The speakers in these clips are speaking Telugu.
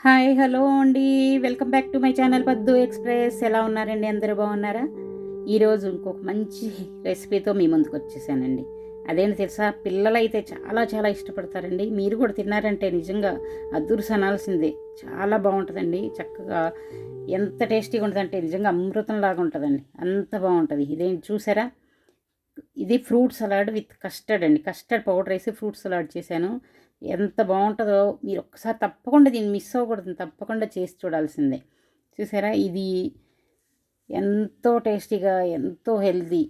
హాయ్ హలో అండి. Welcome back to my channel పద్దు ఎక్స్ప్రెస్. ఎలా ఉన్నారండి? అందరూ బాగున్నారా? ఈరోజు ఇంకొక మంచి రెసిపీతో మీ ముందుకు వచ్చేసానండి. అదేంటి తెలుసా, పిల్లలైతే చాలా చాలా ఇష్టపడతారండి. మీరు కూడా తిన్నారంటే నిజంగా అద్దురుసు అనాల్సిందే. చాలా బాగుంటుందండి. చక్కగా ఎంత టేస్టీగా ఉంటుందంటే నిజంగా అమృతంలాగా ఉంటుందండి. అంత బాగుంటుంది. ఇదేంటి చూసారా, ఇది ఫ్రూట్ సలాడ్ విత్ కస్టర్డ్ అండి. కస్టర్డ్ పౌడర్ వేసి ఫ్రూట్ సలాడ్ చేశాను. ఎంత బాగుంటుందో మీరు ఒక్కసారి తప్పకుండా దీన్ని మిస్ అవ్వకూడదు, తప్పకుండా చేసి చూడాల్సిందే. చూసారా, ఇది ఎంతో టేస్టీగా, ఎంతో హెల్తీ.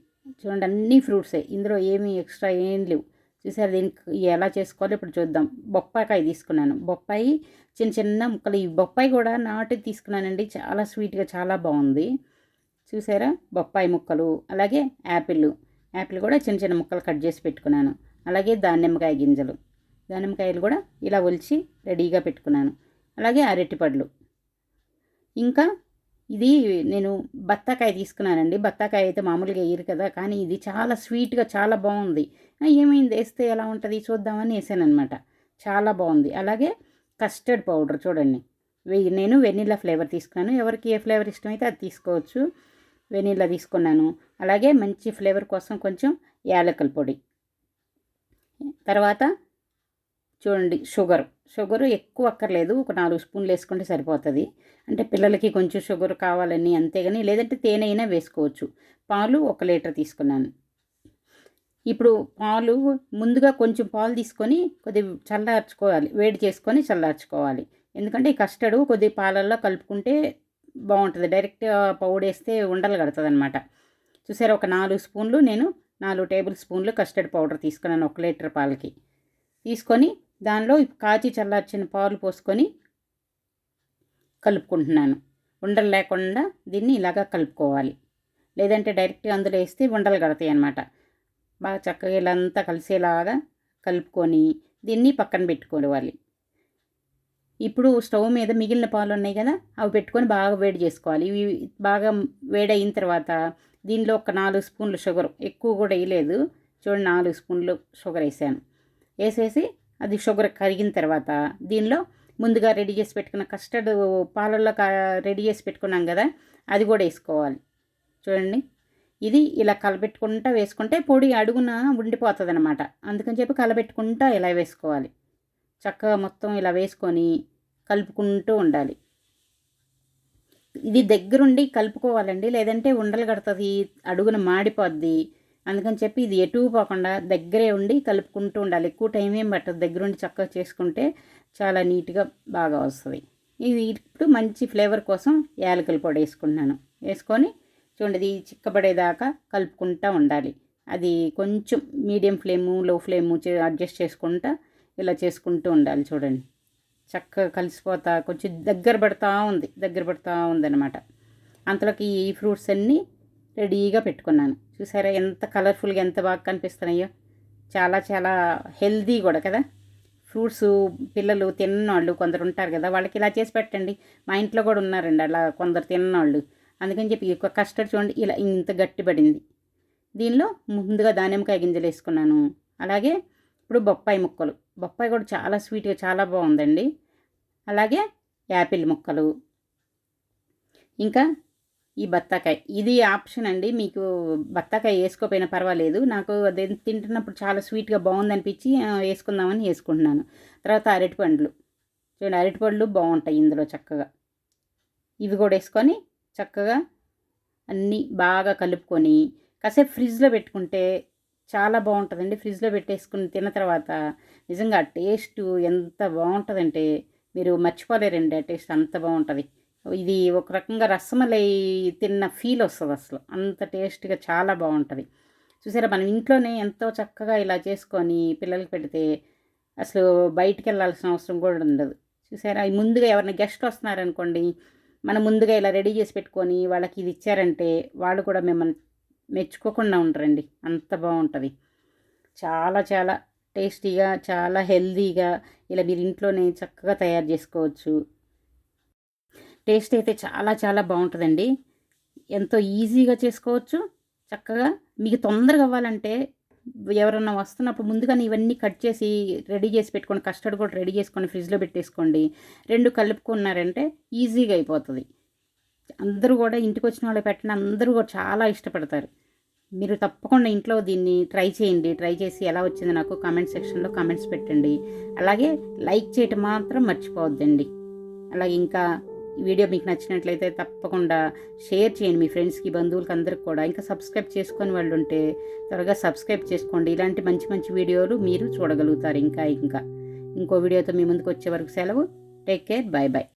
చూడండి, అన్ని ఫ్రూట్సే, ఇందులో ఏమీ ఎక్స్ట్రా ఏం లేవు. చూసారా, దీనికి ఎలా చేసుకోవాలో ఇప్పుడు చూద్దాం. బొప్పాయికాయ తీసుకున్నాను. బొప్పాయి చిన్న చిన్న ముక్కలు. ఈ బొప్పాయి కూడా నాటుది తీసుకున్నానండి. చాలా స్వీట్గా, చాలా బాగుంది. చూసారా, బొప్పాయి ముక్కలు, అలాగే యాపిల్ కూడా చిన్న చిన్న ముక్కలు కట్ చేసి పెట్టుకున్నాను. అలాగే దానిమ్మకాయ గింజలు, దానిమ్మకాయలు కూడా ఇలా ఒలిచి రెడీగా పెట్టుకున్నాను. అలాగే అరటిపళ్ళు. ఇంకా ఇది నేను బత్తాకాయ తీసుకున్నానండి. బత్తాకాయ అయితే మామూలుగా వేయరు కదా, కానీ ఇది చాలా స్వీట్గా చాలా బాగుంది. ఏమైంది, వేస్తే ఎలా ఉంటుంది చూద్దామని వేసానమాట. చాలా బాగుంది. అలాగే కస్టర్డ్ పౌడర్ చూడండి, నేను వెనిలా ఫ్లేవర్ తీసుకున్నాను. ఎవరికి ఏ ఫ్లేవర్ ఇష్టమైతే అది తీసుకోవచ్చు. వెనిలా తీసుకున్నాను. అలాగే మంచి ఫ్లేవర్ కోసం కొంచెం యాలకుల పొడి. తర్వాత చూడండి, షుగరు ఎక్కువ అక్కర్లేదు. ఒక 4 స్పూన్లు వేసుకుంటే సరిపోతుంది. అంటే పిల్లలకి కొంచెం షుగర్ కావాలని అంతేగాని, లేదంటే తేనె అయినా వేసుకోవచ్చు. పాలు 1 లీటర్ తీసుకున్నాను. ఇప్పుడు పాలు ముందుగా కొంచెం పాలు తీసుకొని కొద్దిగా చల్లార్చుకోవాలి, వేడి చేసుకొని చల్లార్చుకోవాలి. ఎందుకంటే ఈ కస్టర్డ్ కొద్దిగా పాలల్లో కలుపుకుంటే బాగుంటుంది. డైరెక్ట్ పౌడర్ వేస్తే ఉండలు కడుతుంది అనమాట. చూసారా, ఒక 4 స్పూన్లు, నేను 4 టేబుల్ స్పూన్లు కస్టర్డ్ పౌడర్ తీసుకున్నాను 1 లీటర్ పాలకి. తీసుకొని దానిలో కాచి చల్లార్చిన పాలు పోసుకొని కలుపుకుంటున్నాను. ఉండలు లేకుండా దీన్ని ఇలాగా కలుపుకోవాలి. లేదంటే డైరెక్ట్గా అందులో వేస్తే ఉండలు కడతాయి అన్నమాట. బాగా చక్కగా ఇలా అంతా కలిసేలాగా కలుపుకొని దీన్ని పక్కన పెట్టుకోవాలి. ఇప్పుడు స్టవ్ మీద మిగిలిన పాలు ఉన్నాయి కదా, అవి పెట్టుకొని బాగా వేడి చేసుకోవాలి. ఇవి బాగా వేడయిన తర్వాత దీనిలో ఒక 4 స్పూన్లు షుగర్, ఎక్కువ కూడా వేయలేదు. చూడండి, 4 స్పూన్లు షుగర్ వేసాను. వేసేసి అది షుగర్ కరిగిన తర్వాత దీనిలో ముందుగా రెడీ చేసి పెట్టుకున్న కస్టర్డ్ పాలల్లో రెడీ చేసి పెట్టుకున్నాం కదా, అది కూడా వేసుకోవాలి. చూడండి, ఇది ఇలా కలబెట్టుకుంటా వేసుకుంటే పొడి అడుగున ఉండిపోతుంది అనమాట. అందుకని చెప్పి కలబెట్టుకుంటా ఇలా వేసుకోవాలి. చక్కగా మొత్తం ఇలా వేసుకొని కలుపుకుంటూ ఉండాలి. ఇది దగ్గరుండి కలుపుకోవాలండి, లేదంటే ఉండలు కడుతుంది, అడుగున మాడిపోద్ది. అందుకని చెప్పి ఇది ఎటు పోకుండా దగ్గరే ఉండి కలుపుకుంటూ ఉండాలి. ఎక్కువ టైం ఏం పట్టదు, దగ్గరుండి చక్కగా చేసుకుంటే చాలా నీట్గా బాగా వస్తుంది. ఇది ఇప్పుడు మంచి ఫ్లేవర్ కోసం యాలకుల పొడి వేసుకుంటున్నాను. వేసుకొని చూడండి, ఇది చిక్కబడేదాకా కలుపుకుంటూ ఉండాలి. అది కొంచెం మీడియం ఫ్లేము, లో ఫ్లేము అడ్జస్ట్ చేసుకుంటా ఇలా చేసుకుంటూ ఉండాలి. చూడండి, చక్కగా కలిసిపోతా కొంచెం దగ్గర పడుతూ ఉందన్నమాట. అంతలోకి ఈ ఫ్రూట్స్ అన్నీ రెడీగా పెట్టుకున్నాను. చూసారా, ఎంత కలర్ఫుల్గా, ఎంత బాగా కనిపిస్తున్నాయో. చాలా చాలా హెల్దీ కూడా కదా. ఫ్రూట్స్ పిల్లలు తిన్నవాళ్ళు కొందరు ఉంటారు కదా, వాళ్ళకి ఇలా చేసి పెట్టండి. మా ఇంట్లో కూడా ఉన్నారండి అలా కొందరు తిన్నవాళ్ళు. అందుకని చెప్పి ఒక కస్టర్డ్ చూడండి ఇలా ఇంత గట్టిపడింది. దీనిలో ముందుగా దానిమ్మకాయ గింజలు వేసుకున్నాను. అలాగే ఇప్పుడు బొప్పాయి కూడా చాలా స్వీట్గా చాలా బాగుందండి. అలాగే యాపిల్ ముక్కలు, ఇంకా ఈ బత్తాకాయ. ఇది ఆప్షన్ అండి, మీకు బత్తాకాయ వేసుకోపోయినా పర్వాలేదు. నాకు అది తింటున్నప్పుడు చాలా స్వీట్గా బాగుందనిపించి వేసుకుందామని వేసుకుంటున్నాను. తర్వాత అరటిపండ్లు చూడండి, అరటిపండ్లు బాగుంటాయి ఇందులో చక్కగా. ఇవి కూడా వేసుకొని చక్కగా అన్నీ బాగా కలుపుకొని కాసేపు ఫ్రిడ్జ్లో పెట్టుకుంటే చాలా బాగుంటుందండి. ఫ్రిడ్జ్లో పెట్టేసుకుని తిన్న తర్వాత నిజంగా టేస్ట్ ఎంత బాగుంటుందంటే మీరు మర్చిపోలేరండి. ఆ టేస్ట్ అంత బాగుంటుంది. ఇది ఒక రకంగా రసమలై తిన్న ఫీల్ వస్తుంది, అసలు అంత టేస్ట్గా చాలా బాగుంటుంది. చూసారా, మనం ఇంట్లోనే ఎంతో చక్కగా ఇలా చేసుకొని పిల్లలకి పెడితే అసలు బయటికి వెళ్ళాల్సిన అవసరం కూడా ఉండదు. చూసారా, ముందుగా ఎవరైనా గెస్ట్ వస్తున్నారనుకోండి, మనం ముందుగా ఇలా రెడీ చేసి పెట్టుకొని వాళ్ళకి ఇది ఇచ్చారంటే వాళ్ళు కూడా మిమ్మల్ని మెచ్చుకోకుండా ఉంటారండి. అంత బాగుంటుంది. చాలా చాలా టేస్టీగా, చాలా హెల్తీగా ఇలా మీరు ఇంట్లోనే చక్కగా తయారు చేసుకోవచ్చు. టేస్ట్ అయితే చాలా చాలా బాగుంటుందండి. ఎంతో ఈజీగా చేసుకోవచ్చు. చక్కగా మీకు తొందరగా అవ్వాలంటే ఎవరన్నా వస్తున్నప్పుడు ముందుగానే ఇవన్నీ కట్ చేసి రెడీ చేసి పెట్టుకోండి. కస్టర్డ్ కూడా రెడీ చేసుకొని ఫ్రిడ్జ్లో పెట్టేసుకోండి. 2 కలుపుకున్నారంటే ఈజీగా అయిపోతుంది. అందరూ కూడా ఇంటికి వచ్చిన వాళ్ళు పెట్టండి, అందరూ కూడా చాలా ఇష్టపడతారు. మీరు తప్పకుండా ఇంట్లో దీన్ని ట్రై చేయండి. ట్రై చేసి ఎలా వచ్చిందో నాకు కామెంట్ సెక్షన్లో కామెంట్స్ పెట్టండి. అలాగే లైక్ చేయటం మాత్రం మర్చిపోవద్దండి. అలాగే ఇంకా ఈ వీడియో మీకు నచ్చినట్లయితే తప్పకుండా షేర్ చేయండి మీ ఫ్రెండ్స్కి, బంధువులకి, అందరికి కూడా. ఇంకా సబ్స్క్రైబ్ చేసుకొని వాళ్ళు ఉంటే త్వరగా సబ్స్క్రైబ్ చేసుకోండి. ఇలాంటి మంచి మంచి వీడియోలు మీరు చూడగలుగుతారు. ఇంకా ఇంకో వీడియోతో మీ ముందుకు వచ్చే వరకు సెలవు. Take care. Bye bye.